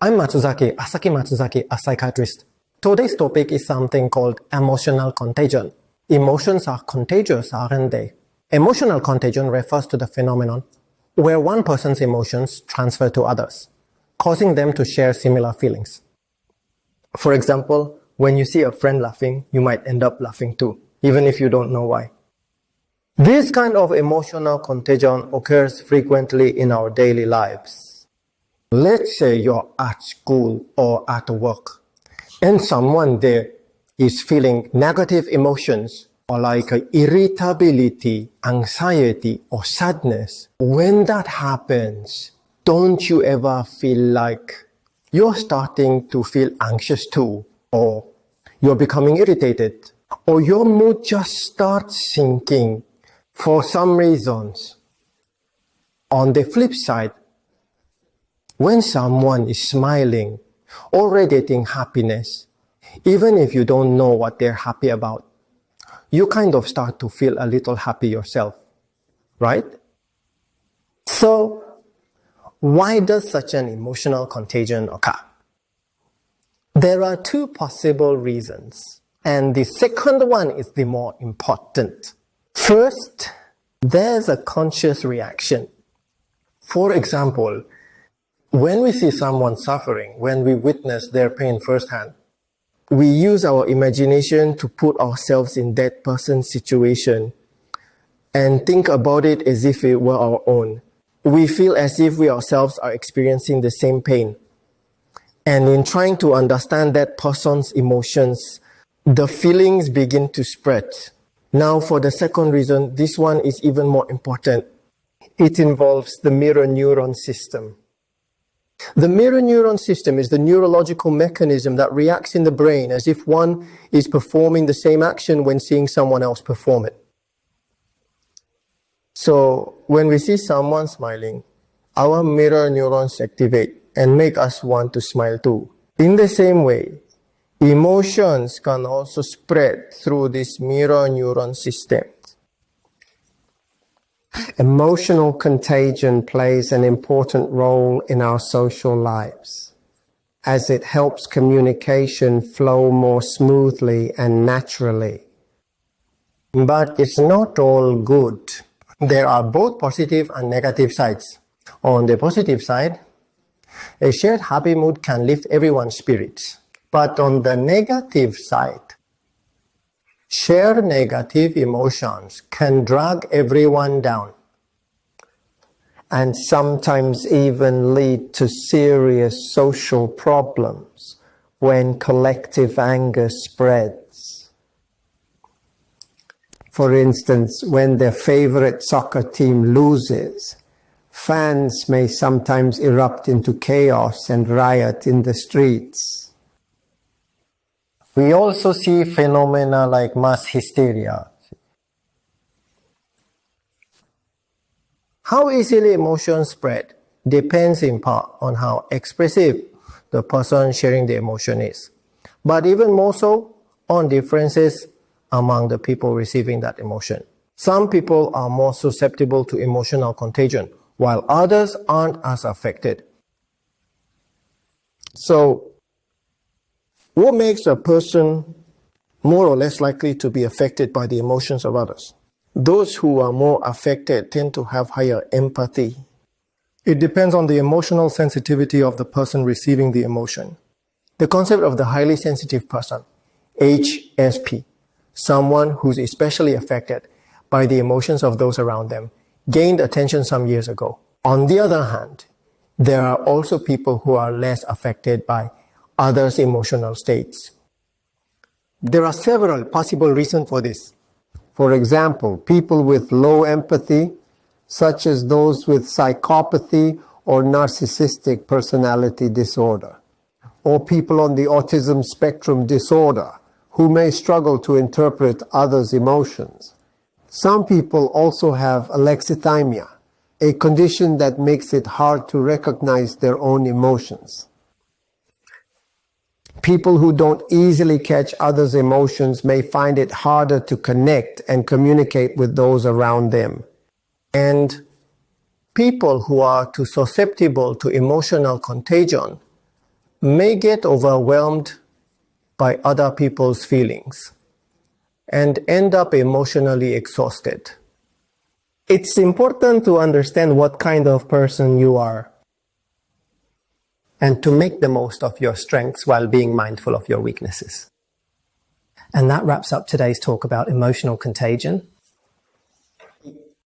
I'm Asaki Matsuzaki, a psychiatrist. Today's topic is something called emotional contagion. Emotions are contagious, aren't they? Emotional contagion refers to the phenomenon where one person's emotions transfer to others, causing them to share similar feelings. For example, when you see a friend laughing, you might end up laughing too, even if you don't know why. This kind of emotional contagion occurs frequently in our daily lives. Let's say you're at school or at work, and someone there is feeling negative emotions or like irritability, anxiety, or sadness. When that happens, don't you ever feel like you're starting to feel anxious too, or you're becoming irritated, or your mood just starts sinking for some reasons? On the flip side, when someone is smiling or radiating happiness, even if you don't know what they're happy about, you kind of start to feel a little happy yourself, right? So, why does such an emotional contagion occur? There are two possible reasons, and the second one is the more important. First, there's a conscious reaction. For example, when we see someone suffering, when we witness their pain firsthand, we use our imagination to put ourselves in that person's situation and think about it as if it were our own. We feel as if we ourselves are experiencing the same pain. And in trying to understand that person's emotions, the feelings begin to spread. Now, for the second reason, this one is even more important. It involves the mirror neuron system. The mirror neuron system is the neurological mechanism that reacts in the brain as if one is performing the same action when seeing someone else perform it. So, when we see someone smiling, our mirror neurons activate and make us want to smile too. In the same way, emotions can also spread through this mirror neuron system. Emotional contagion plays an important role in our social lives, as it helps communication flow more smoothly and naturally. But it's not all good. There are both positive and negative sides. On the positive side, a shared happy mood can lift everyone's spirits. But on the negative side, shared negative emotions can drag everyone down and sometimes even lead to serious social problems when collective anger spreads. For instance, when their favorite soccer team loses, fans may sometimes erupt into chaos and riot in the streets. We also see phenomena like mass hysteria. How easily emotions spread depends in part on how expressive the person sharing the emotion is, but even more so on differences among the people receiving that emotion. Some people are more susceptible to emotional contagion, while others aren't as affected. So, what makes a person more or less likely to be affected by the emotions of others? Those who are more affected tend to have higher empathy. It depends on the emotional sensitivity of the person receiving the emotion. The concept of the highly sensitive person, HSP, someone who's especially affected by the emotions of those around them, gained attention some years ago. On the other hand, there are also people who are less affected by others' emotional states. There are several possible reasons for this. For example, people with low empathy, such as those with psychopathy or narcissistic personality disorder, or people on the autism spectrum disorder who may struggle to interpret others' emotions. Some people also have alexithymia, a condition that makes it hard to recognize their own emotions. People who don't easily catch others' emotions may find it harder to connect and communicate with those around them. And people who are too susceptible to emotional contagion may get overwhelmed by other people's feelings and end up emotionally exhausted. It's important to understand what kind of person you are and to make the most of your strengths while being mindful of your weaknesses. And that wraps up today's talk about emotional contagion.